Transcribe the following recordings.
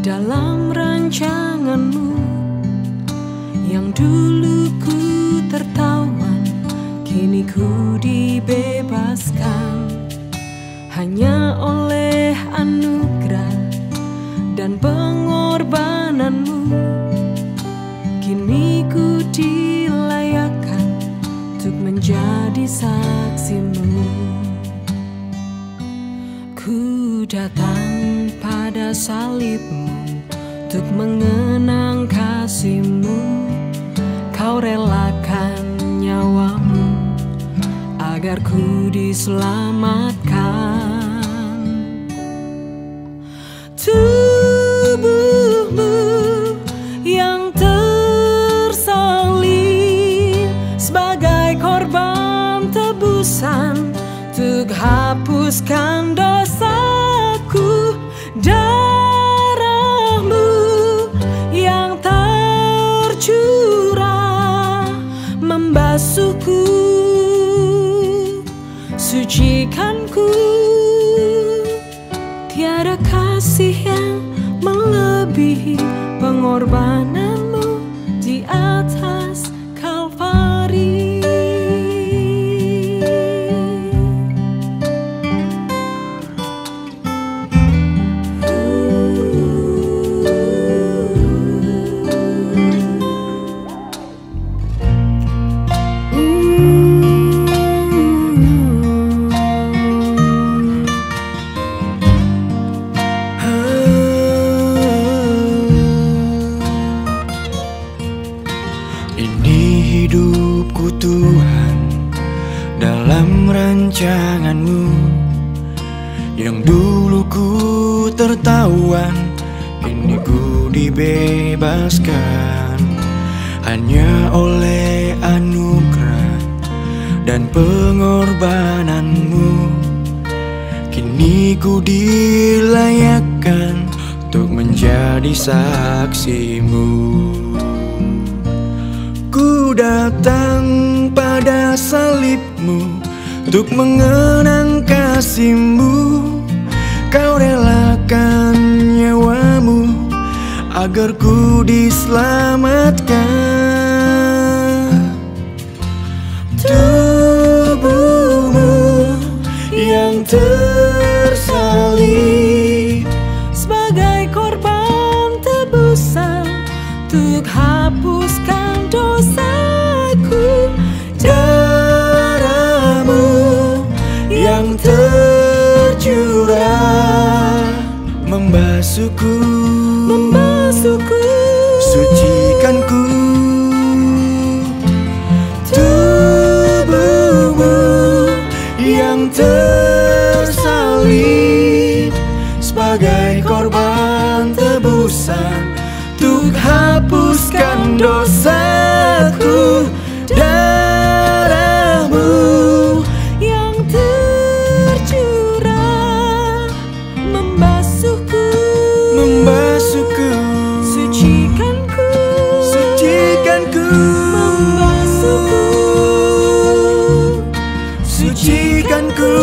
dalam rancanganmu yang dulu ku tertawan, kini ku dibebaskan hanya oleh anugerah dan pengorbananmu. Kini ku dilayakkan untuk menjadi saksimu. Ku datang pada salibmu untuk mengenang kasihmu. Kau relakan nyawamu agar ku diselamatkan. Tubuhmu yang tersalib sebagai korban tebusan untuk hapuskan dosaku. Darahmu yang tercurah membasuhku, sucikanku. Tiada kasih yang melebihi pengorbananmu di atas Kalvari. Hidupku Tuhan dalam rancanganmu, yang dulu ku tertawan, kini ku dibebaskan hanya oleh anugerah dan pengorbananmu. Kini ku dilayakkan untuk menjadi saksimu. Ku datang pada salibmu untuk mengenang kasihmu. Kau relakan nyawamu agar ku diselamatkan. Tubuhmu yang tersalib sebagai korban tebusan untuk hapuskan dosaku. Darahmu yang tercurah membasuhku, sucikanku. Tubuhmu yang tersalib sebagai korban tebusan untuk hapuskan dosaku. Darahmu yang tercurah membasuhku, sucikanku, membasuhku, sucikanku,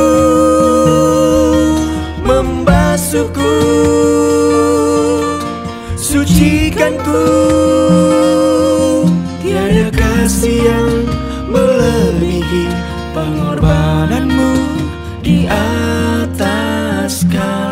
membasuhku, sucikanku. Tiada kasih yang melebihi pengorbananmu di atas Kalvari.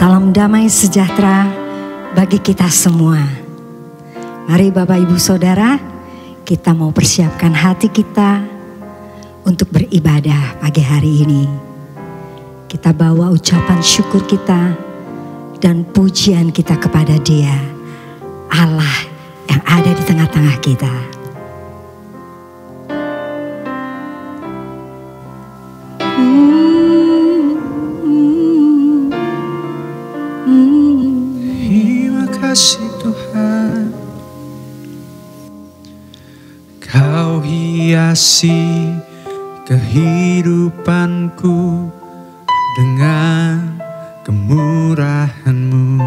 Salam damai sejahtera bagi kita semua. Mari Bapak Ibu Saudara, kita mau persiapkan hati kita untuk beribadah pagi hari ini. Kita bawa ucapan syukur kita dan pujian kita kepada Dia, Allah yang ada di tengah-tengah kita. Terima kasih Tuhan, Kau hiasi kehidupanku dengan kemurahan-Mu.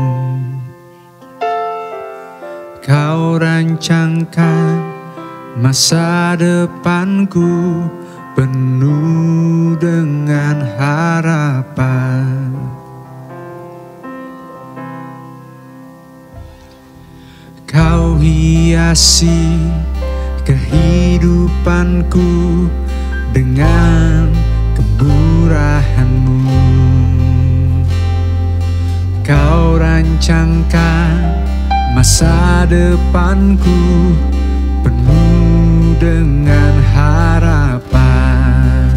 Kau rancangkan masa depanku penuh dengan harapan. Kau hiasi kehidupanku dengan kemurahan-Mu. Kau rancangkan masa depanku penuh dengan harapan.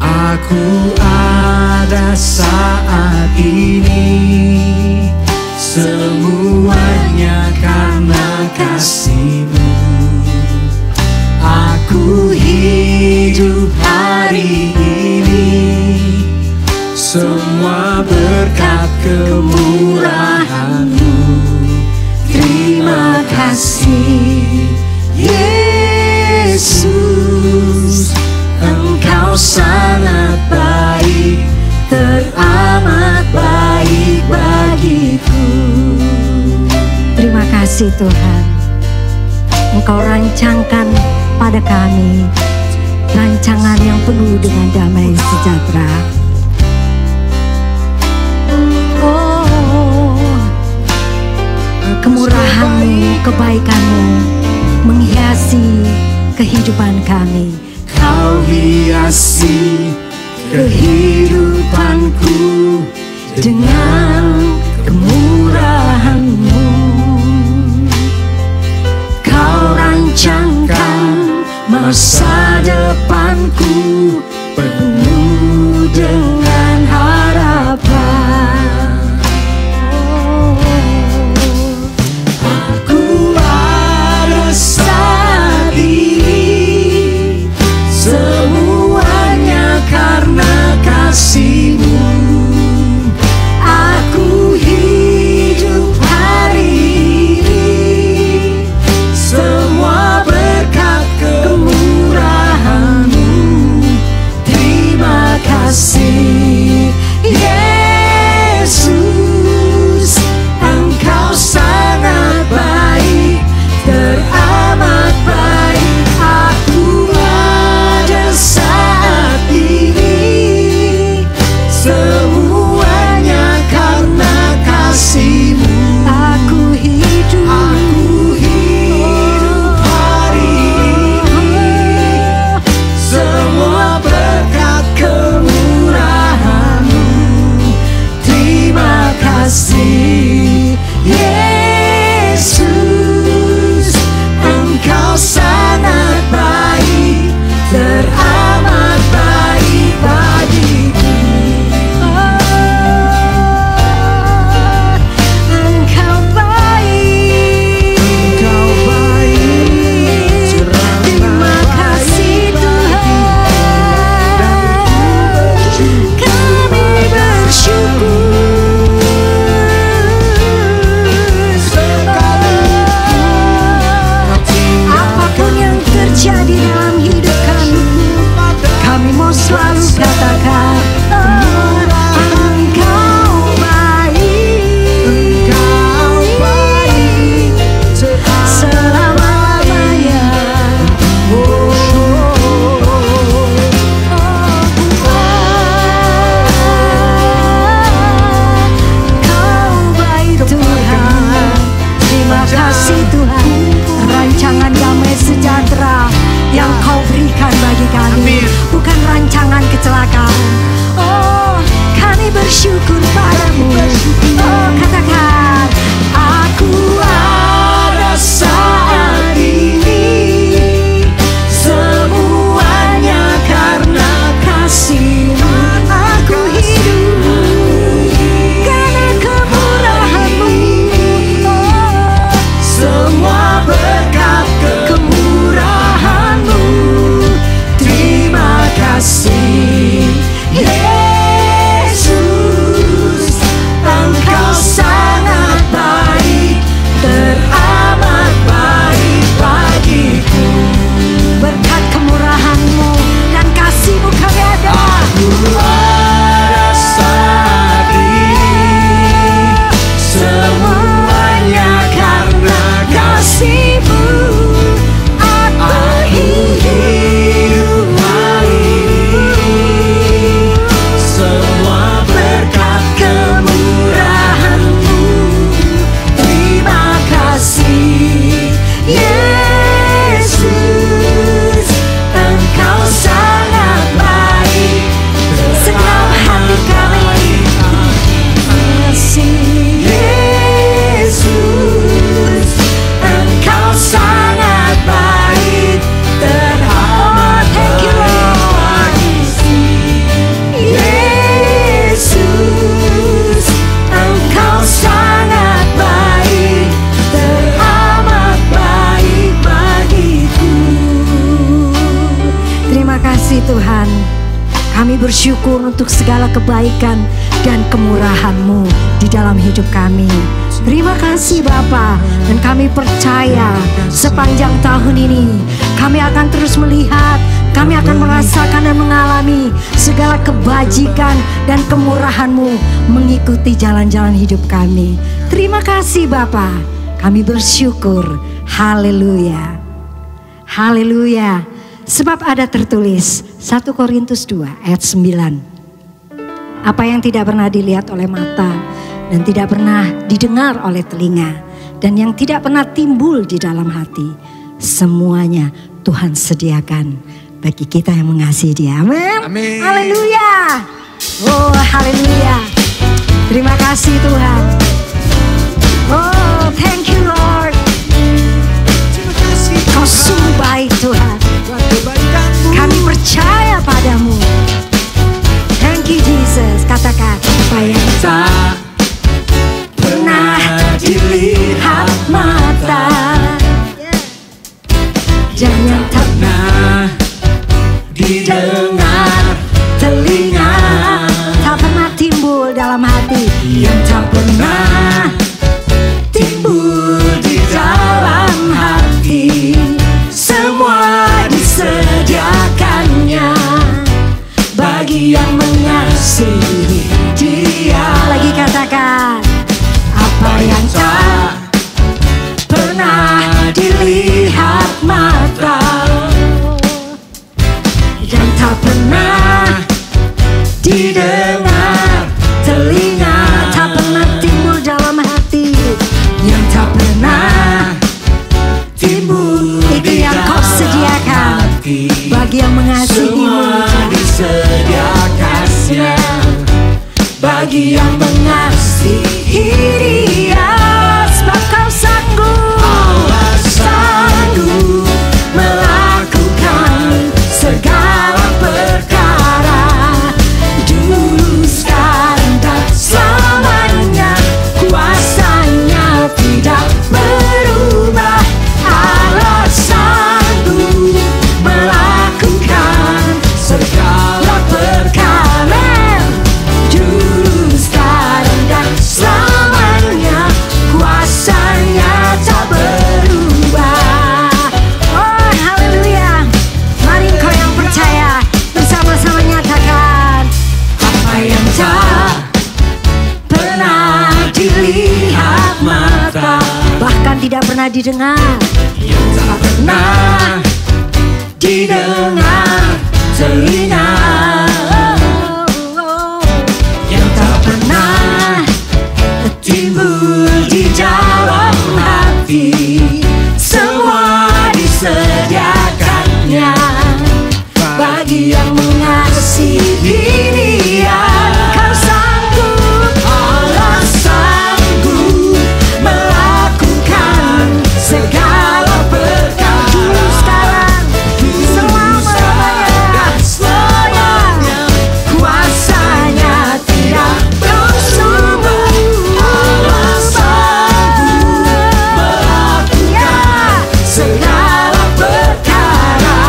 Aku ada saat ini, semuanya karena kasih-Mu. Aku hidup hari ini, semua berkat kemurahan-Mu. Terima kasih Yesus, Engkau sangat baik, teramat baik bagiku. Terima kasih Tuhan, Engkau rancangkan pada kami rancangan yang penuh dengan damai sejahtera. Kemurahan-Mu, kebaikan-Mu menghiasi kehidupan kami. Kau hiasi kehidupanku dengan kemurahan-Mu. kasih Tuhan. Rancangan damai sejahtera yang Kau berikan bagi kami, bukan rancangan kecelakaan. Oh, kami bersyukur padamu. Oh, katakan, aku ada saat ini, semuanya karena kasih-Mu. Aku hidup karena kemurahan-Mu. Oh, semua berkat kemurahan-Mu. Terima kasih Yesus, Engkau sangat baik, teramat baik bagiku. Berkat kemurahan-Mu dan kasih-Mu kami ada. Aku ada saat ini, semuanya karena kasih-Mu. Aku hidup hari ini, semua berkat kemurahan-Mu. Terima kasih Yesus, Engkau sangat baik, Segenap hati kami kasih Yesus, Engkau sangat baik, teramat Thank you, Lord. Yesus, Engkau sangat baik, teramat baik bagiku. Terima kasih Tuhan. Kami bersyukur untuk segala kebaikan dan kemurahan-Mu di dalam hidup kami. Terima kasih Bapa, dan kami percaya sepanjang tahun ini kami akan terus melihat, kami akan merasakan dan mengalami segala kebajikan dan kemurahan-Mu mengikuti jalan-jalan hidup kami. Terima kasih Bapa, kami bersyukur. Haleluya. Haleluya. Sebab ada tertulis 1 Korintus 2 ayat 9. Apa yang tidak pernah dilihat oleh mata dan tidak pernah didengar oleh telinga dan yang tidak pernah timbul di dalam hati, semuanya Tuhan sediakan bagi kita yang mengasihi Dia. Amin. Amin. Haleluya. Oh, haleluya. Terima kasih Tuhan. Oh, thank you Lord. Terima kasih Kau sungguh baik Tuhan. buat kebaikan-Mu. Kami percaya padamu. Thank you Jesus. Katakan apa yang Tak pernah dilihat mata dan yang tak pernah didengar telinga, tak pernah timbul dalam hati, yang tak pernah timbul di dalam hati, semua disediakannya bagi yang mengasihi Dia. lagi katakan apa yang tak pernah dilihat mata dan tak pernah didengar telinga, tak pernah timbul dalam hati, yang tak pernah timbul itu di yang Kau dalam sediakan hati, bagi yang mengasihi-Mu. semua disediakannya bagi yang mengasihi Dia. Sebab Kau sanggup, Allah sanggup melakukan segala perkara, dulu, sekarang, dan selamanya. Kuasanya tidak berubah. Allah sanggup melakukan segala perkara, dulu, sekarang, dan selamanya. Kuasanya tak berubah. oh haleluya. Mari kau yang percaya bersama-sama nyatakan Apa yang tak pernah dilihat mata, bahkan tidak pernah didengar, yang tak pernah didengar telinga, yang tak pernah timbul di dalam hati, semua disediakannya bagi yang mengasihi Dia. Kau sanggup, Allah sanggup melakukan segala perkara dulu sekarang selama-lamanya, selamanya kuasanya tidak bersumber. Allah sanggup melakukan segala perkara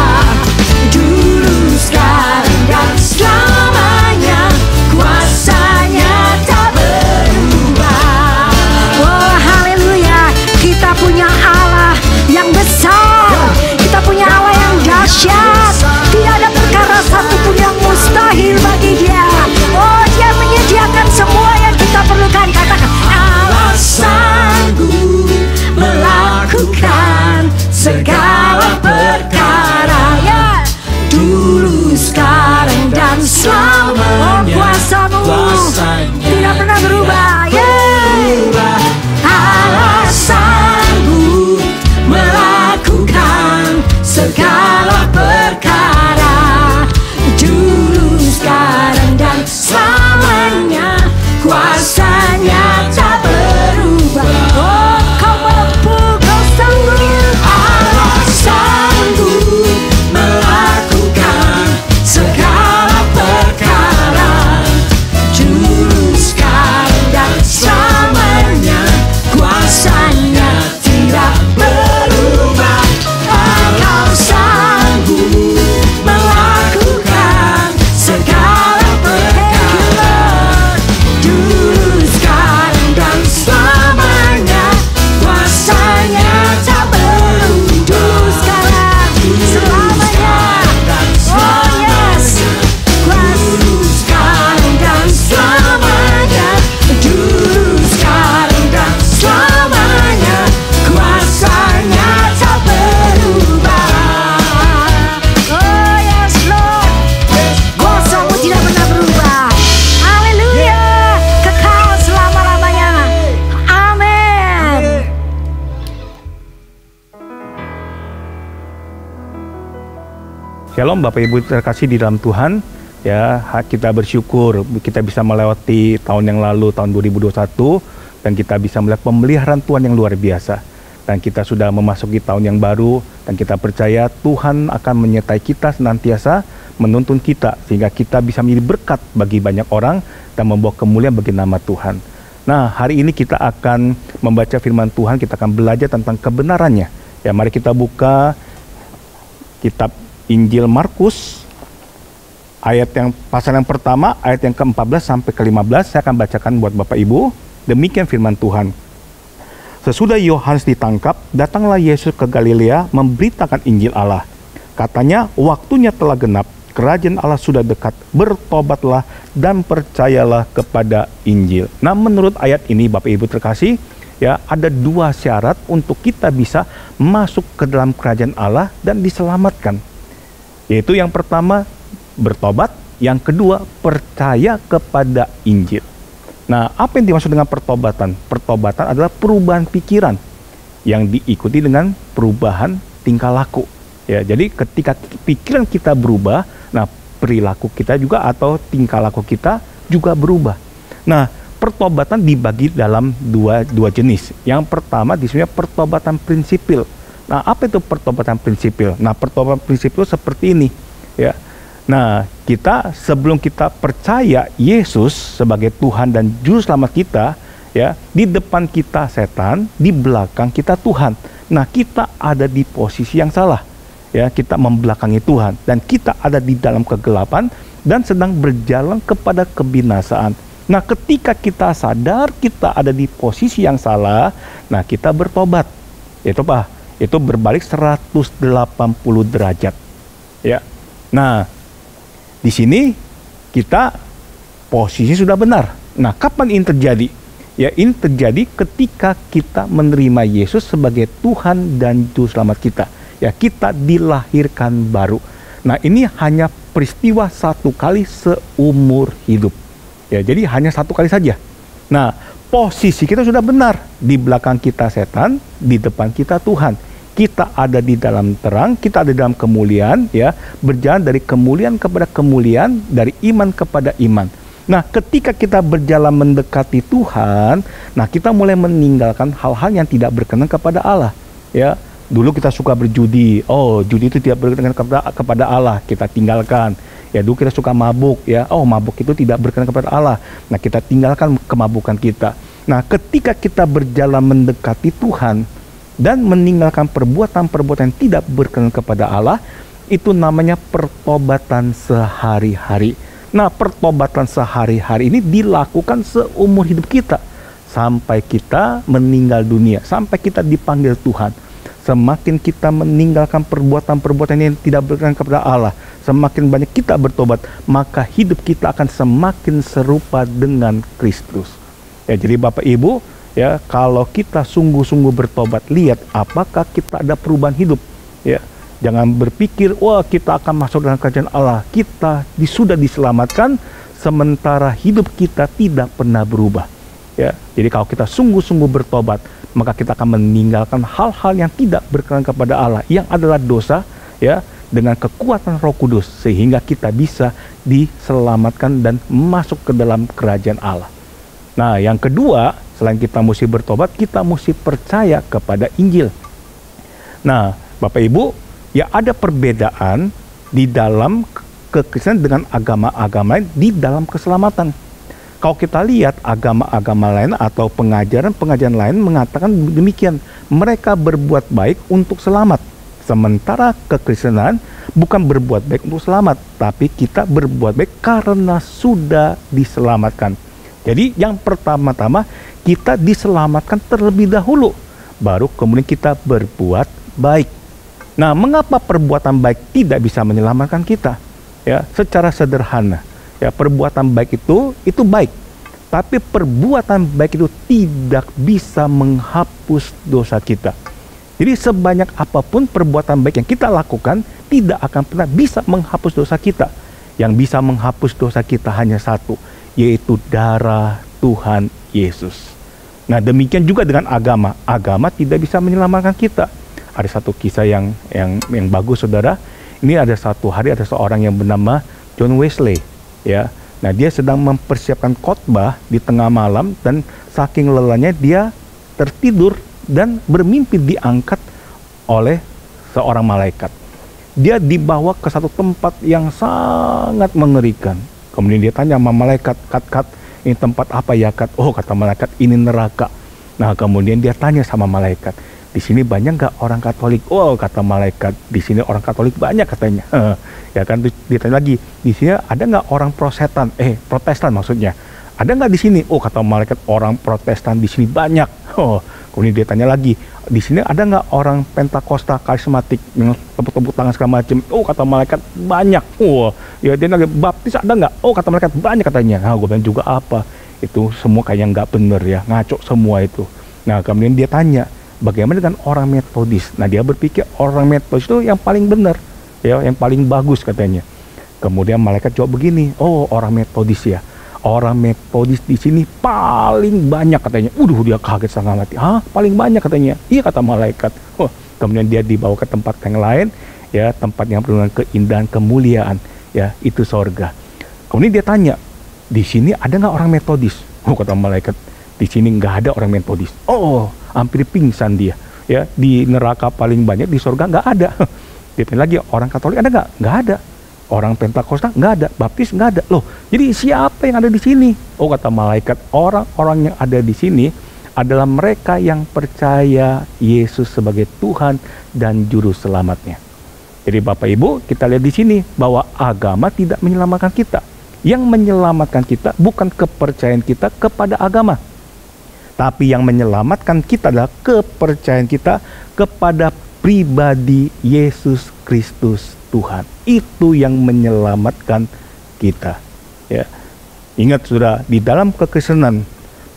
dulu, sekarang, dan selamanya kuasanya tak berubah. Oh haleluya, kita punya Allah yang besar, kita punya Allah yang dahsyat. Tidak ada perkara satupun yang mustahil bagi Dia. Oh, Dia menyediakan semua yang kita perlukan. Katakan, Allah sanggup melakukan segala perkara ya, dulu, sekarang, dan oh selamanya. kuasamu Kuasanya tidak pernah berubah. Ya, Allah sanggup melakukan segala perkara dulu, sekarang, dan selamanya. Kuasanya tak berubah. oh kau mampu, kau sanggup. Allah sanggup melakukan segala perkara dulu, sekarang, dan selamanya. Kuasanya tidak berubah. Allah sanggup melakukan segala perkara dulu, sekarang, dan selamanya. Kuasanya tak berubah. Dulu, sekarang, selamanya. Dan Oh yes, dulu, sekarang, dan selamanya. Dulu, sekarang, dan selamanya. Kuasanya tak berubah. oh yes Lord, kuasamu tidak pernah berubah. Haleluya, kekal selama-lamanya. Amin. Shalom Bapak Ibu terkasih di dalam Tuhan. Ya, kita bersyukur kita bisa melewati tahun yang lalu, tahun 2021, dan kita bisa melihat pemeliharaan Tuhan yang luar biasa. Dan kita sudah memasuki tahun yang baru, dan kita percaya Tuhan akan menyertai kita senantiasa, menuntun kita sehingga kita bisa menjadi berkat bagi banyak orang dan membawa kemuliaan bagi nama Tuhan. Nah, hari ini kita akan membaca firman Tuhan, kita akan belajar tentang kebenarannya. Ya, mari kita buka kitab Injil Markus, ayat yang pasal yang pertama, ayat yang ke-14 sampai ke-15. Saya akan bacakan buat Bapak Ibu. Demikian firman Tuhan. Sesudah Yohanes ditangkap, datanglah Yesus ke Galilea memberitakan Injil Allah. Katanya, waktunya telah genap, kerajaan Allah sudah dekat, bertobatlah dan percayalah kepada Injil. Nah, menurut ayat ini Bapak Ibu terkasih, ya, ada dua syarat untuk kita bisa masuk ke dalam kerajaan Allah dan diselamatkan. Yaitu yang pertama, bertobat, yang kedua, percaya kepada Injil. Nah, apa yang dimaksud dengan pertobatan? Pertobatan adalah perubahan pikiran yang diikuti dengan perubahan tingkah laku. Ya, jadi ketika pikiran kita berubah, nah perilaku kita juga atau tingkah laku kita juga berubah. Nah, pertobatan dibagi dalam dua jenis. Yang pertama di sini pertobatan prinsipil. Nah, apa itu pertobatan prinsipil? Nah, pertobatan prinsipil seperti ini, ya. Nah, kita sebelum kita percaya Yesus sebagai Tuhan dan Juru Selamat kita, ya, di depan kita setan, di belakang kita Tuhan. Nah, kita ada di posisi yang salah, ya, kita membelakangi Tuhan dan kita ada di dalam kegelapan dan sedang berjalan kepada kebinasaan. Nah, ketika kita sadar kita ada di posisi yang salah, nah kita bertobat. Itu apa? Itu berbalik 180 derajat. Ya. Nah, di sini kita posisi sudah benar. Nah, kapan ini terjadi? Ya, ini terjadi ketika kita menerima Yesus sebagai Tuhan dan Juru Selamat kita. Ya, kita dilahirkan baru. Nah, ini hanya peristiwa satu kali seumur hidup. Ya, jadi hanya satu kali saja. Nah, posisi kita sudah benar. Di belakang kita setan, di depan kita Tuhan. Kita ada di dalam terang, kita ada di dalam kemuliaan, ya, berjalan dari kemuliaan kepada kemuliaan, dari iman kepada iman. Nah, ketika kita berjalan mendekati Tuhan, nah kita mulai meninggalkan hal-hal yang tidak berkenan kepada Allah, ya. Dulu kita suka berjudi, judi itu tidak berkenan kepada Allah, kita tinggalkan. Ya, dulu kita suka mabuk, ya, mabuk itu tidak berkenan kepada Allah. Nah, kita tinggalkan kemabukan kita. Nah, ketika kita berjalan mendekati Tuhan dan meninggalkan perbuatan-perbuatan yang tidak berkenan kepada Allah, itu namanya pertobatan sehari-hari. Nah, pertobatan sehari-hari ini dilakukan seumur hidup kita sampai kita meninggal dunia, sampai kita dipanggil Tuhan. Semakin kita meninggalkan perbuatan-perbuatan yang tidak berkenan kepada Allah, semakin banyak kita bertobat, maka hidup kita akan semakin serupa dengan Kristus. Ya, jadi Bapak Ibu, ya, kalau kita sungguh-sungguh bertobat, lihat apakah kita ada perubahan hidup. Ya, jangan berpikir, wah kita akan masuk dalam kerajaan Allah. Kita sudah diselamatkan, sementara hidup kita tidak pernah berubah. Ya, jadi kalau kita sungguh-sungguh bertobat, maka kita akan meninggalkan hal-hal yang tidak berkenan kepada Allah, yang adalah dosa, ya, dengan kekuatan Roh Kudus, sehingga kita bisa diselamatkan dan masuk ke dalam kerajaan Allah. Nah, yang kedua, selain kita mesti bertobat, kita mesti percaya kepada Injil. Nah, Bapak Ibu, ya ada perbedaan di dalam kekristenan dengan agama-agama lain di dalam keselamatan. Kalau kita lihat agama-agama lain atau pengajaran-pengajaran lain mengatakan demikian, mereka berbuat baik untuk selamat. Sementara kekristenan bukan berbuat baik untuk selamat, tapi kita berbuat baik karena sudah diselamatkan. Jadi yang pertama-tama kita diselamatkan terlebih dahulu, baru kemudian kita berbuat baik. Nah, mengapa perbuatan baik tidak bisa menyelamatkan kita? Ya, secara sederhana. Ya, perbuatan baik itu baik, tapi perbuatan baik itu tidak bisa menghapus dosa kita. Jadi sebanyak apapun perbuatan baik yang kita lakukan, tidak akan pernah bisa menghapus dosa kita. Yang bisa menghapus dosa kita hanya satu, yaitu darah Tuhan Yesus. Nah, demikian juga dengan agama. Agama tidak bisa menyelamatkan kita. Ada satu kisah yang bagus, saudara. Ini ada satu hari ada seorang yang bernama John Wesley. Ya, nah dia sedang mempersiapkan khotbah di tengah malam dan saking lelahnya dia tertidur dan bermimpi diangkat oleh seorang malaikat. Dia dibawa ke satu tempat yang sangat mengerikan. Kemudian dia tanya sama malaikat, Kat, ini tempat apa ya, Kat? Oh, kata malaikat, ini neraka. Nah, kemudian dia tanya sama malaikat, di sini banyak nggak orang Katolik? Oh, kata malaikat, di sini orang Katolik banyak katanya. Ya kan, ditanya lagi, di sini ada nggak orang Protestan maksudnya? Ada nggak di sini? Oh, kata malaikat, orang Protestan di sini banyak. Oh, kemudian dia tanya lagi, di sini ada nggak orang Pentakosta karismatik yang tepuk-tepuk tangan segala macam? Oh, kata malaikat, banyak. Oh, ya dia lagi, Baptis ada nggak? Oh, kata malaikat, banyak katanya. Nah, gue bilang juga apa? Itu semua kayaknya nggak bener ya, ngaco semua itu. Nah, kemudian dia tanya, bagaimana dengan orang Metodis? Nah, dia berpikir orang Metodis itu yang paling benar, ya, yang paling bagus katanya. Kemudian malaikat jawab begini, oh, orang Metodis ya. Orang Metodis di sini paling banyak katanya. Dia kaget setengah mati. Hah, paling banyak katanya? Iya, kata malaikat. Oh, kemudian dia dibawa ke tempat yang lain, ya, tempat yang penuh dengan keindahan, kemuliaan, ya, itu sorga. Kemudian dia tanya, di sini ada nggak orang Metodis? Oh, kata malaikat, di sini nggak ada orang Metodis. Oh, hampir pingsan dia. Ya, di neraka paling banyak, di sorga nggak ada. Dia tanya lagi, orang Katolik ada nggak? Nggak ada. Orang Pentakosta nggak ada, Baptis nggak ada. Loh, jadi siapa yang ada di sini? Oh, kata malaikat, orang-orang yang ada di sini adalah mereka yang percaya Yesus sebagai Tuhan dan Juru Selamatnya. Jadi Bapak Ibu, kita lihat di sini bahwa agama tidak menyelamatkan kita. Yang menyelamatkan kita bukan kepercayaan kita kepada agama, tapi yang menyelamatkan kita adalah kepercayaan kita kepada pribadi Yesus Kristus Tuhan. Itu yang menyelamatkan kita. Ya. Ingat sudah, di dalam kekristenan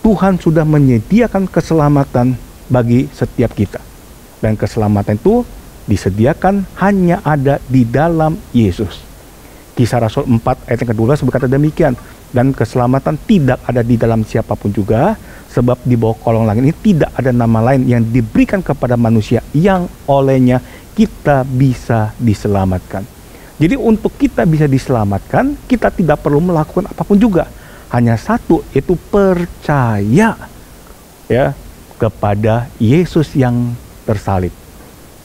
Tuhan sudah menyediakan keselamatan bagi setiap kita. Dan keselamatan itu disediakan hanya ada di dalam Yesus. Kisah Rasul 4 ayat yang ke-12 berkata demikian, dan keselamatan tidak ada di dalam siapapun juga Sebab di bawah kolong langit ini tidak ada nama lain yang diberikan kepada manusia yang olehnya kita bisa diselamatkan. Jadi untuk kita bisa diselamatkan, kita tidak perlu melakukan apapun juga. Hanya satu, yaitu percaya ya kepada Yesus yang tersalib.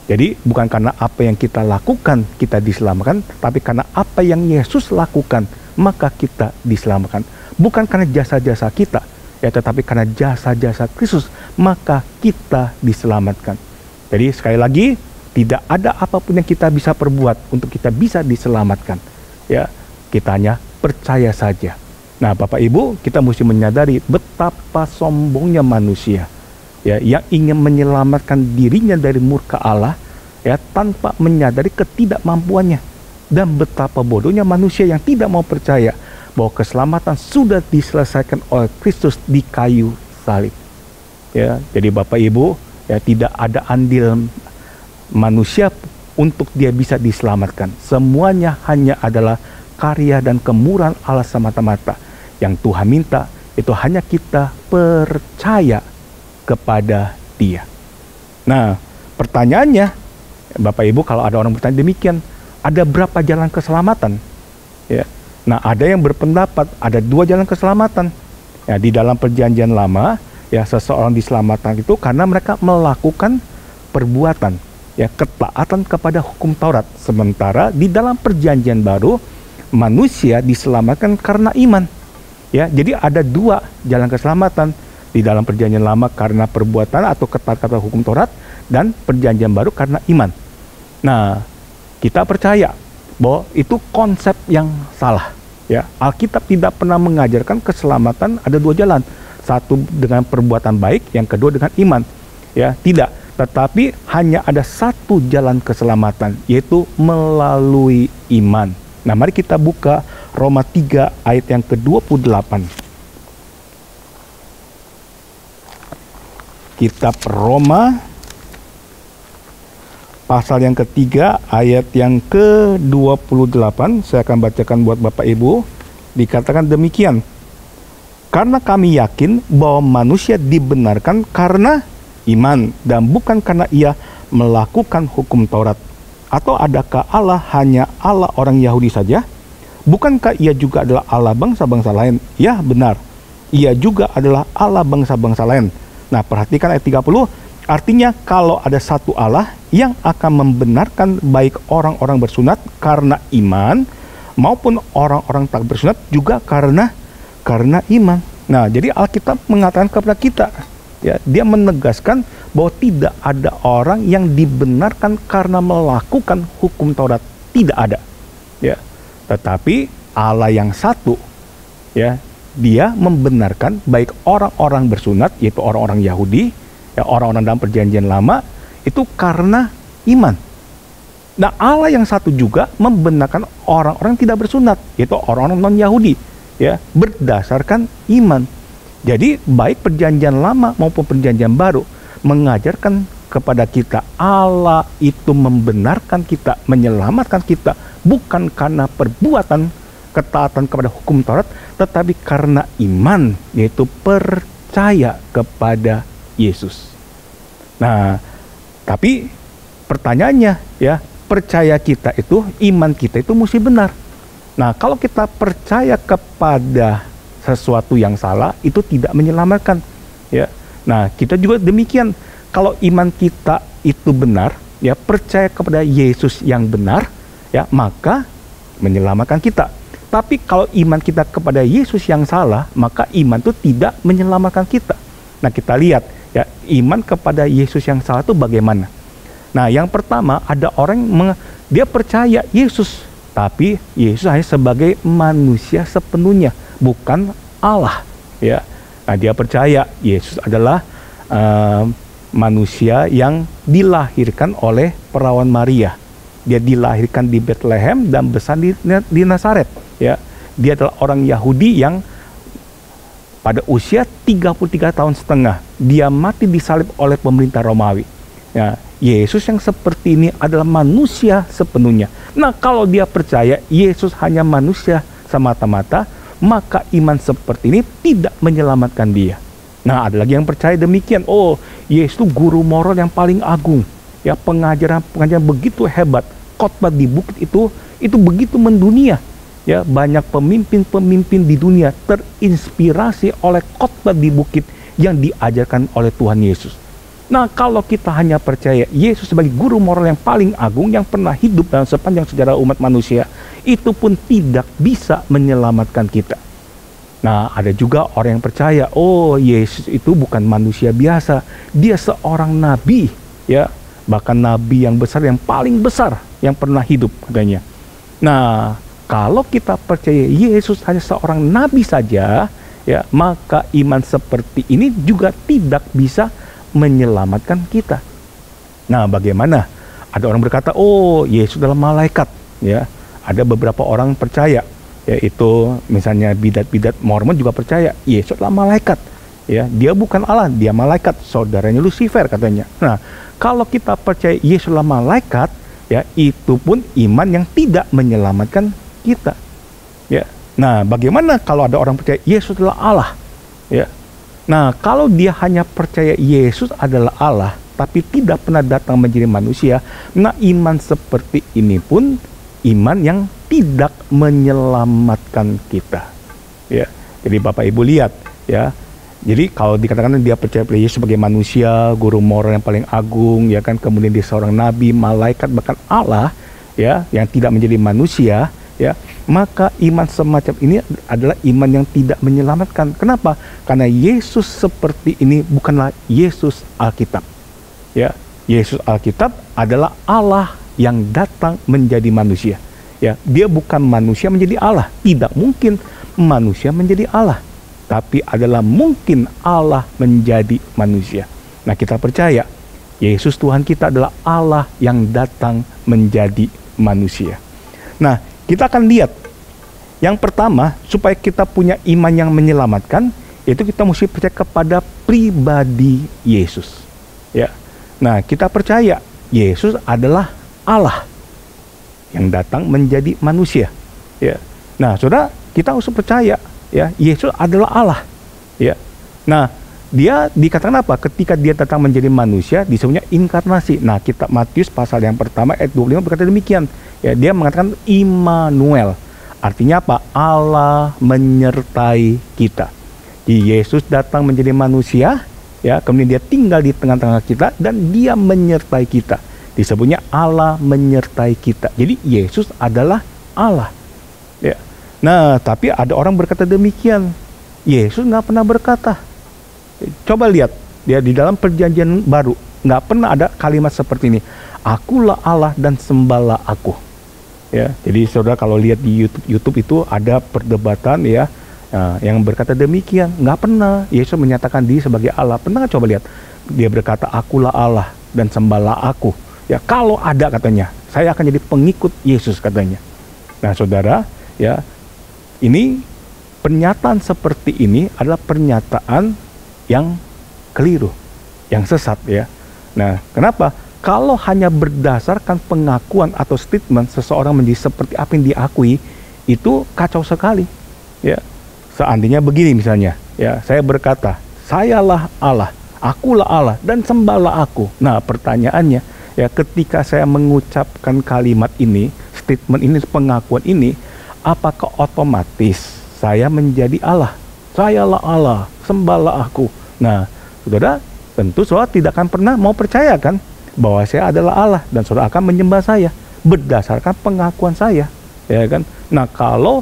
Jadi bukan karena apa yang kita lakukan kita diselamatkan, tapi karena apa yang Yesus lakukan maka kita diselamatkan. Bukan karena jasa-jasa kita, ya, tetapi karena jasa-jasa Kristus maka kita diselamatkan. Jadi sekali lagi, tidak ada apapun yang kita bisa perbuat untuk kita bisa diselamatkan. Ya, kita hanya percaya saja. Nah, Bapak Ibu, kita mesti menyadari betapa sombongnya manusia, ya, yang ingin menyelamatkan dirinya dari murka Allah, ya, tanpa menyadari ketidakmampuannya, dan betapa bodohnya manusia yang tidak mau percaya bahwa keselamatan sudah diselesaikan oleh Kristus di kayu salib. Ya, jadi Bapak Ibu, ya, tidak ada andil manusia untuk dia bisa diselamatkan. Semuanya hanya adalah karya dan kemurahan Allah semata-mata. Yang Tuhan minta itu hanya kita percaya kepada Dia. Nah, pertanyaannya, Bapak Ibu, kalau ada orang bertanya demikian, ada berapa jalan keselamatan? Ya. Nah, ada yang berpendapat ada 2 jalan keselamatan. Ya, di dalam Perjanjian Lama, ya, seseorang diselamatkan itu karena mereka melakukan perbuatan, ya, ketaatan kepada hukum Taurat. Sementara di dalam Perjanjian Baru, manusia diselamatkan karena iman. Ya, jadi ada 2 jalan keselamatan. Di dalam Perjanjian Lama karena perbuatan atau ketaatan kepada hukum Taurat, dan Perjanjian Baru karena iman. Nah, kita percaya bahwa itu konsep yang salah. Ya, Alkitab tidak pernah mengajarkan keselamatan ada 2 jalan. Satu dengan perbuatan baik, yang kedua dengan iman. Ya, tidak. Tetapi hanya ada 1 jalan keselamatan, yaitu melalui iman. Nah, mari kita buka Roma 3 ayat yang ke-28. Kitab Roma pasal yang ketiga ayat yang ke-28. Saya akan bacakan buat Bapak Ibu. Dikatakan demikian. Karena kami yakin bahwa manusia dibenarkan karena iman dan bukan karena ia melakukan hukum Taurat. Atau adakah Allah hanya Allah orang Yahudi saja? Bukankah ia juga adalah Allah bangsa-bangsa lain? Ya, benar. Ia juga adalah Allah bangsa-bangsa lain. Nah, perhatikan ayat 30. Artinya kalau ada satu Allah yang akan membenarkan baik orang-orang bersunat karena iman maupun orang-orang tak bersunat juga karena iman. Nah, jadi Alkitab mengatakan kepada kita, ya, dia menegaskan bahwa tidak ada orang yang dibenarkan karena melakukan hukum Taurat. Tidak ada. Ya. Tetapi Allah yang satu, ya, dia membenarkan baik orang-orang bersunat, yaitu orang-orang Yahudi, ya, orang-orang dalam Perjanjian Lama, itu karena iman. Nah, Allah yang satu juga membenarkan orang-orang tidak bersunat, yaitu orang-orang non-Yahudi, ya, berdasarkan iman. Jadi baik Perjanjian Lama maupun Perjanjian Baru mengajarkan kepada kita Allah itu membenarkan kita, menyelamatkan kita bukan karena perbuatan ketaatan kepada hukum Taurat, tetapi karena iman, yaitu percaya kepada Yesus. Nah, tapi pertanyaannya, ya, percaya kita itu, iman kita itu mesti benar. Nah, kalau kita percaya kepada sesuatu yang salah, itu tidak menyelamatkan, ya. Nah, kita juga demikian. Kalau iman kita itu benar, ya, percaya kepada Yesus yang benar, ya, maka menyelamatkan kita. Tapi kalau iman kita kepada Yesus yang salah, maka iman itu tidak menyelamatkan kita. Nah, kita lihat, ya, iman kepada Yesus yang salah itu bagaimana? Nah, yang pertama, ada orang dia percaya Yesus, tapi Yesus hanya sebagai manusia sepenuhnya, bukan Allah, ya. Nah, dia percaya Yesus adalah manusia yang dilahirkan oleh perawan Maria. Dia dilahirkan di Bethlehem dan besar di Nazaret, ya. Dia adalah orang Yahudi yang pada usia 33 tahun setengah dia mati disalib oleh pemerintah Romawi. Ya, Yesus yang seperti ini adalah manusia sepenuhnya. Nah, kalau dia percaya Yesus hanya manusia semata-mata, maka iman seperti ini tidak menyelamatkan dia. Nah, ada lagi yang percaya demikian. Oh, Yesus itu guru moral yang paling agung. Ya, pengajaran begitu hebat. Khotbah di bukit itu begitu mendunia. Ya, banyak pemimpin-pemimpin di dunia terinspirasi oleh khotbah di bukit yang diajarkan oleh Tuhan Yesus. Nah, kalau kita hanya percaya Yesus sebagai guru moral yang paling agung yang pernah hidup dalam sepanjang sejarah umat manusia, itu pun tidak bisa menyelamatkan kita. Nah, ada juga orang yang percaya, oh, Yesus itu bukan manusia biasa, dia seorang nabi, ya, bahkan nabi yang besar, yang paling besar yang pernah hidup katanya. Nah, kalau kita percaya Yesus hanya seorang nabi saja, ya, maka iman seperti ini juga tidak bisa menyelamatkan kita. Nah, bagaimana? Ada orang berkata, oh, Yesus adalah malaikat, ya. Ada beberapa orang percaya, yaitu misalnya bidat-bidat Mormon juga percaya Yesus adalah malaikat, ya. Dia bukan Allah, dia malaikat, saudaranya Lucifer katanya. Nah, kalau kita percaya Yesus adalah malaikat, ya, itu pun iman yang tidak menyelamatkan kita, ya. Nah, bagaimana kalau ada orang percaya Yesus adalah Allah, ya? Nah, kalau dia hanya percaya Yesus adalah Allah, tapi tidak pernah datang menjadi manusia, nah iman seperti ini pun iman yang tidak menyelamatkan kita. Ya, jadi Bapak Ibu lihat, ya. Jadi kalau dikatakan dia percaya pada Yesus sebagai manusia, guru moral yang paling agung, ya kan, kemudian dia seorang nabi, malaikat, bahkan Allah, ya, yang tidak menjadi manusia, ya, maka iman semacam ini adalah iman yang tidak menyelamatkan. Kenapa? Karena Yesus seperti ini bukanlah Yesus Alkitab. Ya, Yesus Alkitab adalah Allah yang datang menjadi manusia. Ya, dia bukan manusia menjadi Allah. Tidak mungkin manusia menjadi Allah, tapi adalah mungkin Allah menjadi manusia. Nah, kita percaya Yesus Tuhan kita adalah Allah yang datang menjadi manusia. Nah, kita akan lihat, yang pertama, supaya kita punya iman yang menyelamatkan, yaitu kita mesti percaya kepada pribadi Yesus. Ya, nah, kita percaya Yesus adalah Allah yang datang menjadi manusia. Ya, nah, saudara, kita harus percaya, ya, Yesus adalah Allah. Ya, nah, dia dikatakan apa? Ketika dia datang menjadi manusia, disebutnya inkarnasi. Nah, kitab Matius pasal yang pertama ayat 25 berkata demikian. Ya, dia mengatakan Immanuel. Artinya apa? Allah menyertai kita. Yesus datang menjadi manusia, ya, kemudian dia tinggal di tengah-tengah kita dan dia menyertai kita. Disebutnya Allah menyertai kita. Jadi Yesus adalah Allah. Ya. Nah, tapi ada orang berkata demikian. Yesus nggak pernah berkata. Coba lihat, dia di dalam perjanjian baru nggak pernah ada kalimat seperti ini. Akulah Allah dan sembahlah aku. Ya, jadi saudara kalau lihat di YouTube itu ada perdebatan, ya, yang berkata demikian. Nggak pernah Yesus menyatakan diri sebagai Allah. Pernah nggak coba lihat? Dia berkata akulah Allah dan sembahlah aku. Ya, kalau ada katanya, saya akan jadi pengikut Yesus katanya. Nah, saudara, ya, ini pernyataan seperti ini adalah pernyataan yang keliru, yang sesat, ya. Nah, kenapa? Kalau hanya berdasarkan pengakuan atau statement seseorang menjadi seperti apa yang diakui, itu kacau sekali. Ya, seandainya begini misalnya, ya, saya berkata, sayalah Allah, akulah Allah dan sembahlah aku. Nah, pertanyaannya, ya, ketika saya mengucapkan kalimat ini, statement ini, pengakuan ini, apakah otomatis saya menjadi Allah? Sayalah Allah, sembahlah aku. Nah, saudara, tentu saudara tidak akan pernah mau percaya kan bahwa saya adalah Allah dan saudara akan menyembah saya berdasarkan pengakuan saya, ya kan? Nah, kalau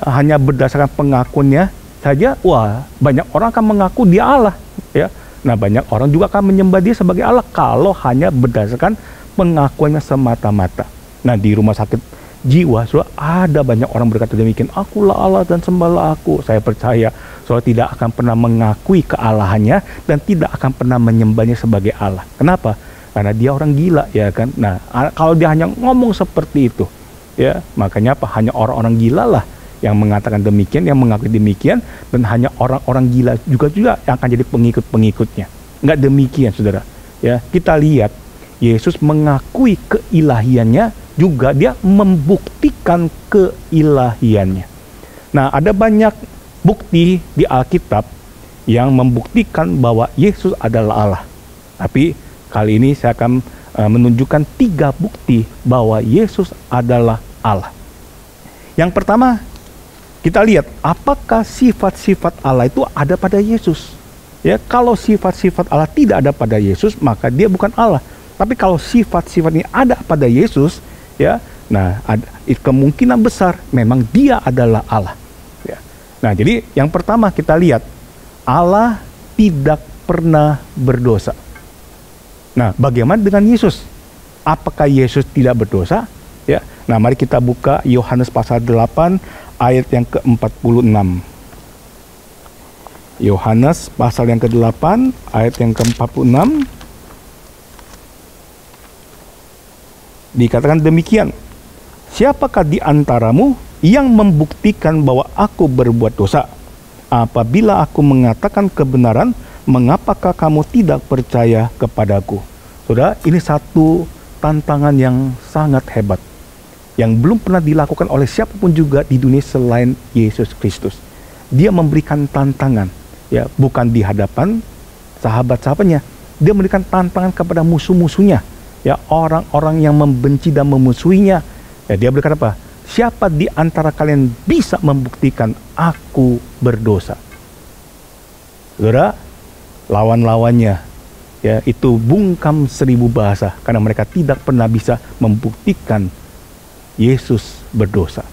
hanya berdasarkan pengakuannya saja, wah, banyak orang akan mengaku dia Allah, ya. Nah, banyak orang juga akan menyembah dia sebagai Allah kalau hanya berdasarkan pengakuannya semata-mata. Nah, di rumah sakit jiwa, saudara, ada banyak orang berkata demikian, akulah Allah dan sembahlah aku. Saya percaya saudara tidak akan pernah mengakui kealahannya dan tidak akan pernah menyembahnya sebagai Allah. Kenapa? Karena dia orang gila, ya kan. Nah, kalau dia hanya ngomong seperti itu, ya, makanya apa? Hanya orang-orang gila lah yang mengatakan demikian, yang mengakui demikian, dan hanya orang-orang gila juga yang akan jadi pengikut-pengikutnya. Nggak demikian, saudara. Ya, kita lihat Yesus mengakui keilahiannya, juga dia membuktikan keilahiannya. Nah, ada banyak bukti di Alkitab yang membuktikan bahwa Yesus adalah Allah. Tapi kali ini saya akan menunjukkan 3 bukti bahwa Yesus adalah Allah. Yang pertama, kita lihat apakah sifat-sifat Allah itu ada pada Yesus. Ya, kalau sifat-sifat Allah tidak ada pada Yesus, maka dia bukan Allah. Tapi kalau sifat-sifat ini ada pada Yesus, ya, nah kemungkinan besar memang dia adalah Allah. Ya. Nah, jadi yang pertama kita lihat Allah tidak pernah berdosa. Nah, bagaimana dengan Yesus? Apakah Yesus tidak berdosa? Ya. Nah, mari kita buka Yohanes pasal 8 ayat yang ke-46. Yohanes pasal yang ke-8 ayat yang ke-46. Dikatakan demikian, siapakah di antaramu yang membuktikan bahwa aku berbuat dosa? Apabila aku mengatakan kebenaran, mengapakah kamu tidak percaya kepadaku? Saudara, ini satu tantangan yang sangat hebat, yang belum pernah dilakukan oleh siapapun juga di dunia selain Yesus Kristus. Dia memberikan tantangan, ya, bukan di hadapan sahabat-sahabatnya. Dia memberikan tantangan kepada musuh-musuhnya, ya, orang-orang yang membenci dan memusuhinya. Ya, dia berkata apa? Siapa di antara kalian bisa membuktikan aku berdosa? Saudara, lawan-lawannya, ya, itu bungkam 1000 bahasa karena mereka tidak pernah bisa membuktikan Yesus berdosa.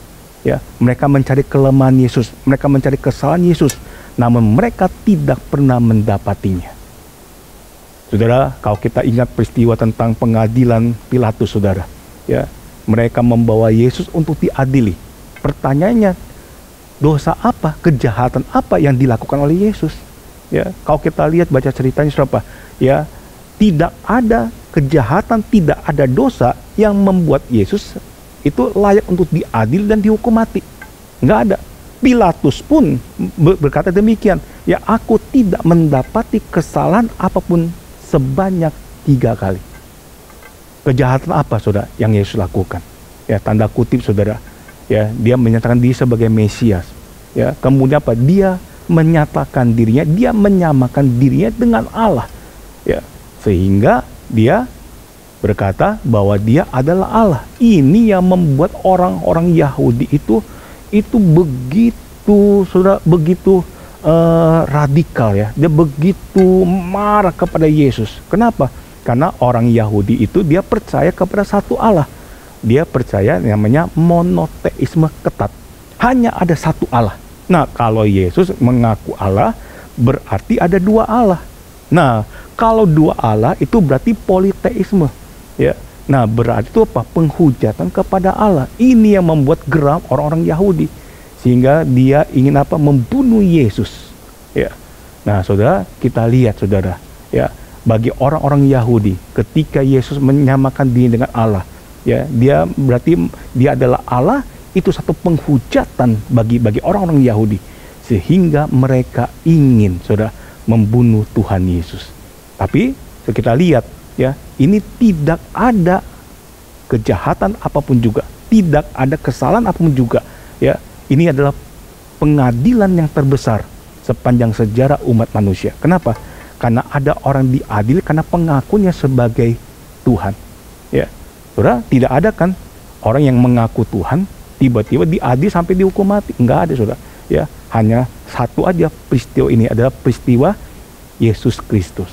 Ya, mereka mencari kelemahan Yesus, mereka mencari kesalahan Yesus, namun mereka tidak pernah mendapatinya. Saudara, kalau kita ingat peristiwa tentang pengadilan Pilatus, saudara, ya, mereka membawa Yesus untuk diadili. Pertanyaannya, dosa apa, kejahatan apa yang dilakukan oleh Yesus? Ya, kalau kita lihat baca ceritanya, saudara, ya, tidak ada kejahatan, tidak ada dosa yang membuat Yesus itu layak untuk diadil dan dihukum mati. Nggak ada. Pilatus pun berkata demikian, ya, aku tidak mendapati kesalahan apapun sebanyak 3 kali. Kejahatan apa, saudara, yang Yesus lakukan? Ya, tanda kutip, saudara, ya, dia menyatakan diri sebagai Mesias. Ya, kemudian apa? Dia menyatakan dirinya, dia menyamakan dirinya dengan Allah. Ya, sehingga dia berkata bahwa dia adalah Allah. Ini yang membuat orang-orang Yahudi itu begitu, saudara, begitu radikal, ya. Dia begitu marah kepada Yesus. Kenapa? Karena orang Yahudi itu dia percaya kepada satu Allah. Dia percaya namanya monoteisme ketat. Hanya ada satu Allah. Nah, kalau Yesus mengaku Allah, berarti ada 2 Allah. Nah, kalau 2 Allah itu berarti politeisme. Ya. Nah, berarti itu apa? Penghujatan kepada Allah. Ini yang membuat geram orang-orang Yahudi, sehingga dia ingin apa? Membunuh Yesus. Ya. Nah, saudara, kita lihat, saudara, ya, bagi orang-orang Yahudi, ketika Yesus menyamakan diri dengan Allah, ya, dia berarti dia adalah Allah. Itu satu penghujatan bagi orang-orang Yahudi, sehingga mereka ingin, saudara, membunuh Tuhan Yesus. Tapi kita lihat, ya, ini tidak ada kejahatan apapun juga, tidak ada kesalahan apapun juga, ya. Ini adalah pengadilan yang terbesar sepanjang sejarah umat manusia. Kenapa? Karena ada orang diadili karena pengakunya sebagai Tuhan. Ya, saudara, tidak ada kan orang yang mengaku Tuhan tiba-tiba diadili sampai dihukum mati? Enggak ada, saudara. Ya, hanya satu aja peristiwa ini adalah peristiwa Yesus Kristus.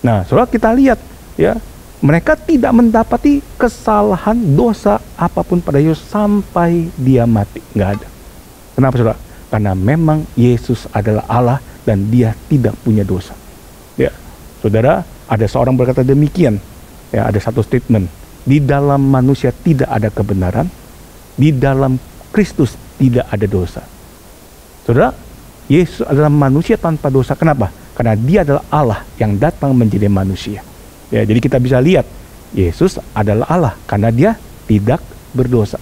Nah, saudara, kita lihat, ya, mereka tidak mendapati kesalahan dosa apapun pada Yesus sampai dia mati. Enggak ada. Kenapa, saudara? Karena memang Yesus adalah Allah dan dia tidak punya dosa. Ya, saudara, ada seorang berkata demikian. Ya, ada satu statement. Di dalam manusia tidak ada kebenaran, di dalam Kristus tidak ada dosa. Saudara, Yesus adalah manusia tanpa dosa. Kenapa? Karena dia adalah Allah yang datang menjadi manusia. Ya, jadi kita bisa lihat Yesus adalah Allah karena dia tidak berdosa.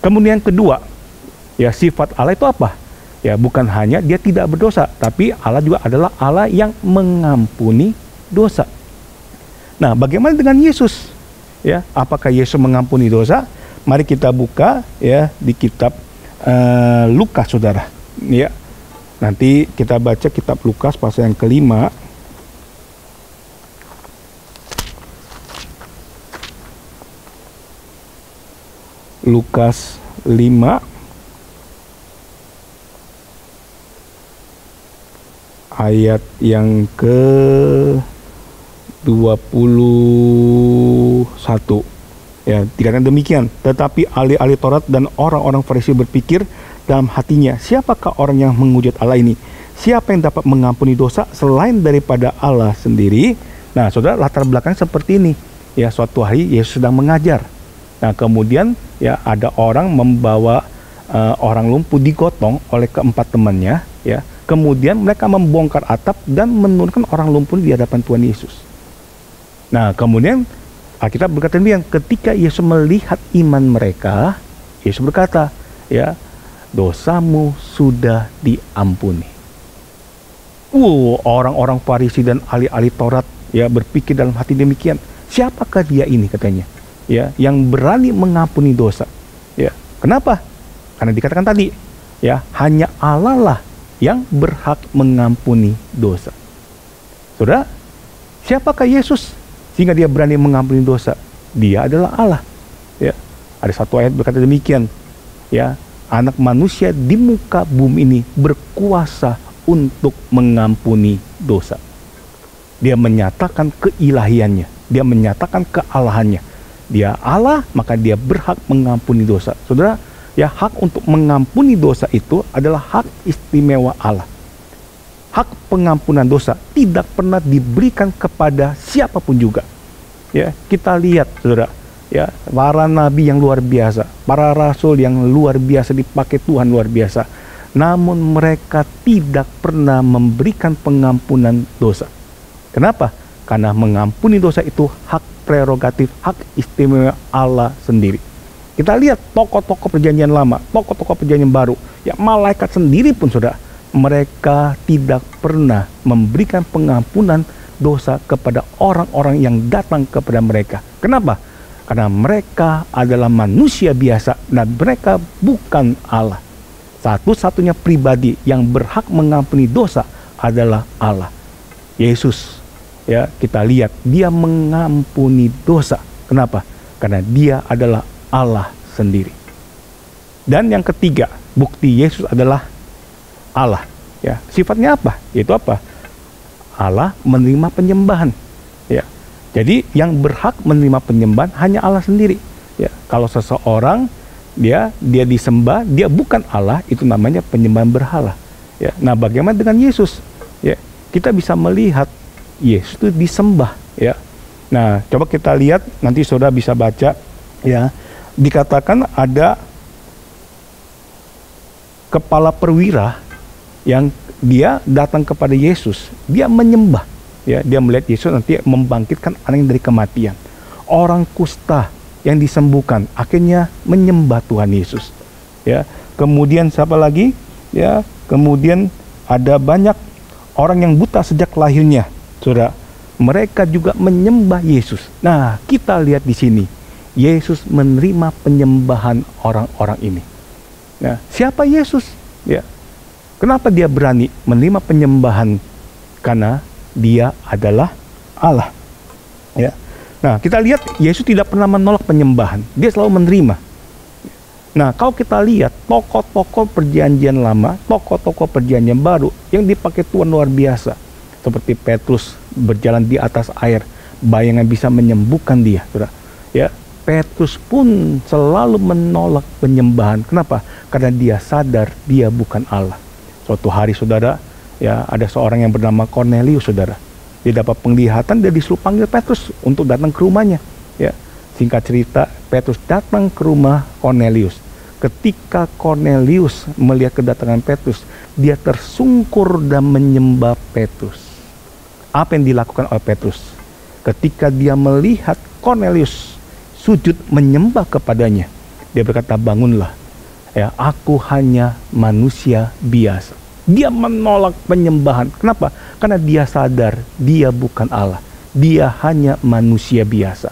Kemudian kedua, ya, sifat Allah itu apa? Ya, bukan hanya dia tidak berdosa, tapi Allah juga adalah Allah yang mengampuni dosa. Nah, bagaimana dengan Yesus? Ya, apakah Yesus mengampuni dosa? Mari kita buka, ya, di kitab Lukas, saudara. Ya, Nanti kita baca kitab Lukas pasal yang kelima. Lukas 5 ayat yang ke 21. Ya, dikatakan demikian. Tetapi ahli-ahli Taurat dan orang-orang Farisi berpikir dalam hatinya, siapakah orang yang menghujat Allah ini? Siapa yang dapat mengampuni dosa selain daripada Allah sendiri? Nah, saudara, latar belakang seperti ini. Ya, suatu hari Yesus sedang mengajar. Nah, kemudian ya ada orang membawa orang lumpuh digotong oleh keempat temannya. Ya, kemudian mereka membongkar atap dan menurunkan orang lumpuh di hadapan Tuhan Yesus. Nah, kemudian Alkitab berkata demikian, ketika Yesus melihat iman mereka, Yesus berkata, ya, dosamu sudah diampuni. Orang-orang Farisi dan ahli-ahli Taurat ya berpikir dalam hati demikian. Siapakah dia ini katanya? Ya, yang berani mengampuni dosa. Ya, kenapa? Karena dikatakan tadi, ya, hanya Allah lah yang berhak mengampuni dosa. Saudara, siapakah Yesus sehingga dia berani mengampuni dosa? Dia adalah Allah. Ya, ada satu ayat berkata demikian. Ya, anak manusia di muka bumi ini berkuasa untuk mengampuni dosa. Dia menyatakan keilahiannya, dia menyatakan kealahannya. Dia Allah, maka dia berhak mengampuni dosa. Saudara, ya, hak untuk mengampuni dosa itu adalah hak istimewa Allah. Hak pengampunan dosa tidak pernah diberikan kepada siapapun juga. Ya, kita lihat, saudara, ya, para nabi yang luar biasa, para rasul yang luar biasa dipakai Tuhan luar biasa, namun mereka tidak pernah memberikan pengampunan dosa. Kenapa? Karena mengampuni dosa itu hak prerogatif, hak istimewa Allah sendiri. Kita lihat tokoh-tokoh perjanjian lama, tokoh-tokoh perjanjian baru, ya, malaikat sendiri pun, saudara, mereka tidak pernah memberikan pengampunan dosa kepada orang-orang yang datang kepada mereka. Kenapa? Karena mereka adalah manusia biasa dan mereka bukan Allah. Satu-satunya pribadi yang berhak mengampuni dosa adalah Allah. Yesus, ya, kita lihat dia mengampuni dosa. Kenapa? Karena dia adalah Allah sendiri. Dan yang ketiga, bukti Yesus adalah Allah. Ya, sifatnya apa? Yaitu apa? Allah menerima penyembahan. Ya, jadi yang berhak menerima penyembahan hanya Allah sendiri. Ya, kalau seseorang dia disembah, dia bukan Allah, itu namanya penyembahan berhala. Ya, nah, bagaimana dengan Yesus? Ya, kita bisa melihat Yesus itu disembah. Ya, nah, coba kita lihat, nanti saudara bisa baca. Ya, dikatakan ada kepala perwira yang dia datang kepada Yesus, dia menyembah. Ya, dia melihat Yesus nanti membangkitkan orang dari kematian. Orang kusta yang disembuhkan akhirnya menyembah Tuhan Yesus. Ya, kemudian siapa lagi? Ya, kemudian ada banyak orang yang buta sejak lahirnya, saudara. Mereka juga menyembah Yesus. Nah, kita lihat di sini, Yesus menerima penyembahan orang-orang ini. Nah, siapa Yesus? Ya, kenapa dia berani menerima penyembahan? Karena dia adalah Allah. Ya. Nah, kita lihat Yesus tidak pernah menolak penyembahan. Dia selalu menerima. Nah, kalau kita lihat tokoh-tokoh perjanjian lama, tokoh-tokoh perjanjian baru yang dipakai Tuhan luar biasa. Seperti Petrus berjalan di atas air, bayangan bisa menyembuhkan dia. Ya, Petrus pun selalu menolak penyembahan. Kenapa? Karena dia sadar dia bukan Allah. Suatu hari, saudara, ya, ada seorang yang bernama Cornelius, saudara. Dia dapat penglihatan, dia disuruh panggil Petrus untuk datang ke rumahnya. Ya, singkat cerita, Petrus datang ke rumah Cornelius. Ketika Cornelius melihat kedatangan Petrus, dia tersungkur dan menyembah Petrus. Apa yang dilakukan oleh Petrus? Ketika dia melihat Cornelius sujud menyembah kepadanya, dia berkata, bangunlah. Ya, aku hanya manusia biasa. Dia menolak penyembahan. Kenapa? Karena dia sadar dia bukan Allah. Dia hanya manusia biasa.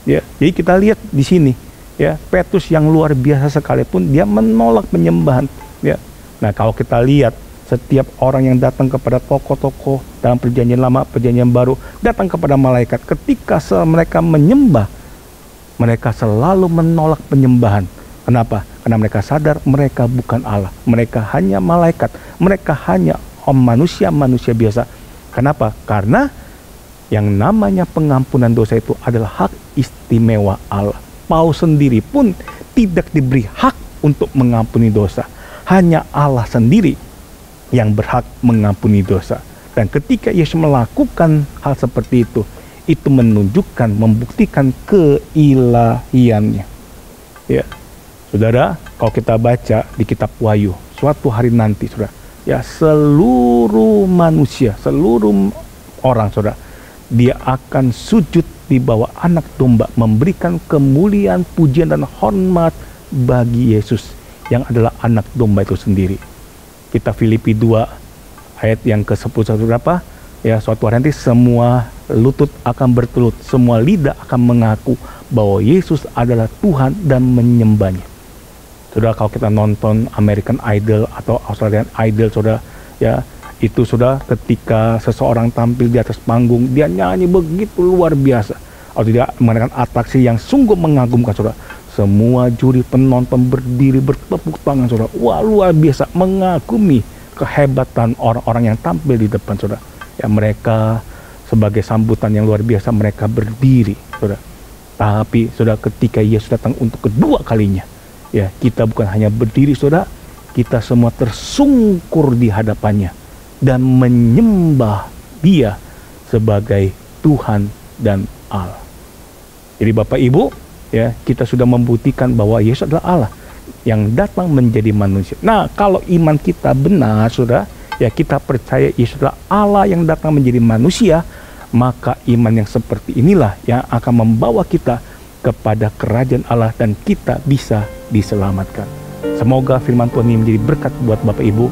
Ya, jadi kita lihat di sini, ya, Petrus yang luar biasa sekalipun dia menolak penyembahan. Ya, nah, kalau kita lihat, Setiap orang yang datang kepada tokoh-tokoh dalam perjanjian lama, perjanjian baru, datang kepada malaikat. Ketika mereka menyembah, mereka selalu menolak penyembahan. Kenapa? Karena mereka sadar mereka bukan Allah. Mereka hanya malaikat. Mereka hanya manusia-manusia biasa. Kenapa? Karena yang namanya pengampunan dosa itu adalah hak istimewa Allah. Paus sendiri pun tidak diberi hak untuk mengampuni dosa. Hanya Allah sendiri yang berhak mengampuni dosa. Dan ketika Yesus melakukan hal seperti itu menunjukkan, membuktikan keilahiannya. Ya, saudara, kalau kita baca di kitab Wahyu, suatu hari nanti, saudara, ya seluruh manusia, seluruh orang, saudara, dia akan sujud di bawah anak domba, memberikan kemuliaan, pujian, dan hormat bagi Yesus yang adalah anak domba itu sendiri. Kita Filipi 2 ayat yang ke-10 berapa? Ya, suatu hari nanti semua lutut akan bertelut, semua lidah akan mengaku bahwa Yesus adalah Tuhan dan menyembahnya. Saudara, kalau kita nonton American Idol atau Australian Idol, saudara, ya, itu sudah ketika seseorang tampil di atas panggung, dia nyanyi begitu luar biasa, atau tidak mengadakan atraksi yang sungguh mengagumkan, saudara. Semua juri penonton berdiri bertepuk tangan, saudara. Wah, luar biasa, mengagumi kehebatan orang-orang yang tampil di depan, saudara. Ya, mereka sebagai sambutan yang luar biasa, mereka berdiri, saudara. Tapi, saudara, ketika Yesus datang untuk kedua kalinya, ya, kita bukan hanya berdiri, saudara, kita semua tersungkur di hadapannya dan menyembah Dia sebagai Tuhan dan Allah. Jadi Bapak Ibu, ya, kita sudah membuktikan bahwa Yesus adalah Allah yang datang menjadi manusia. Nah, kalau iman kita benar, saudara, ya, kita percaya Yesus adalah Allah yang datang menjadi manusia, maka iman yang seperti inilah yang akan membawa kita kepada kerajaan Allah dan kita bisa diselamatkan. Semoga firman Tuhan ini menjadi berkat buat Bapak Ibu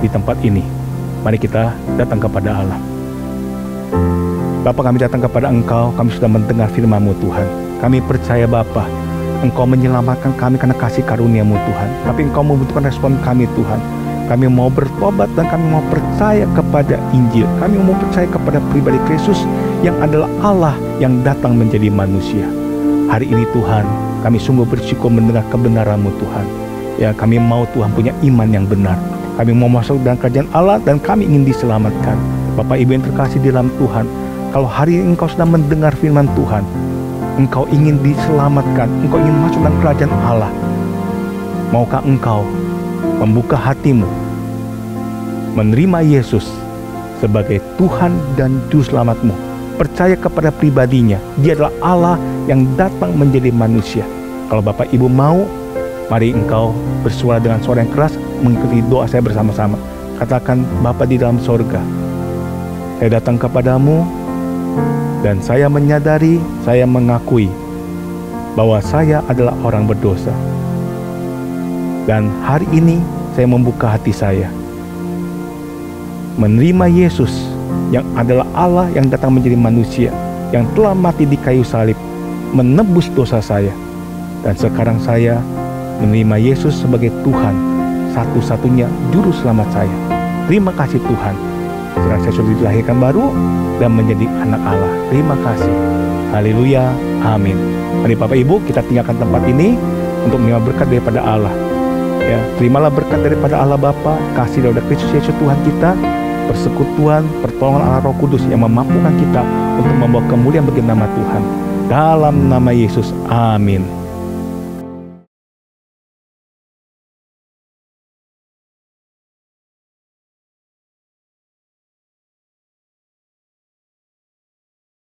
di tempat ini. Mari kita datang kepada Allah. Bapa, kami datang kepada Engkau, kami sudah mendengar firman-Mu Tuhan. Kami percaya Bapa, Engkau menyelamatkan kami karena kasih karunia-Mu Tuhan. Tapi Engkau membutuhkan respon kami Tuhan. Kami mau bertobat dan kami mau percaya kepada Injil. Kami mau percaya kepada pribadi Kristus yang adalah Allah yang datang menjadi manusia. Hari ini Tuhan, kami sungguh bersyukur mendengar kebenaran-Mu Tuhan. Ya, kami mau Tuhan punya iman yang benar. Kami mau masuk dalam kerajaan Allah dan kami ingin diselamatkan. Bapak Ibu yang terkasih di dalam Tuhan, kalau hari ini engkau sudah mendengar firman Tuhan, engkau ingin diselamatkan, engkau ingin masuk dalam kerajaan Allah, maukah engkau membuka hatimu, menerima Yesus sebagai Tuhan dan Juru Selamatmu, percaya kepada pribadinya, Dia adalah Allah yang datang menjadi manusia? Kalau Bapak Ibu mau, mari engkau bersuara dengan suara yang keras mengikuti doa saya bersama-sama. Katakan, Bapa di dalam sorga, saya datang kepadamu dan saya menyadari, saya mengakui bahwa saya adalah orang berdosa. Dan hari ini saya membuka hati saya, menerima Yesus yang adalah Allah yang datang menjadi manusia, yang telah mati di kayu salib, menebus dosa saya. Dan sekarang saya menerima Yesus sebagai Tuhan, satu-satunya Juru Selamat saya. Terima kasih Tuhan, sekarang saya sudah dilahirkan baru dan menjadi anak Allah. Terima kasih. Haleluya. Amin. Mari Bapak Ibu, kita tinggalkan tempat ini untuk menerima berkat daripada Allah. Ya, terimalah berkat daripada Allah Bapa, kasih daripada Kristus Yesus Tuhan kita, persekutuan, pertolongan Allah Roh Kudus yang memampukan kita untuk membawa kemuliaan bagi nama Tuhan. Dalam nama Yesus. Amin.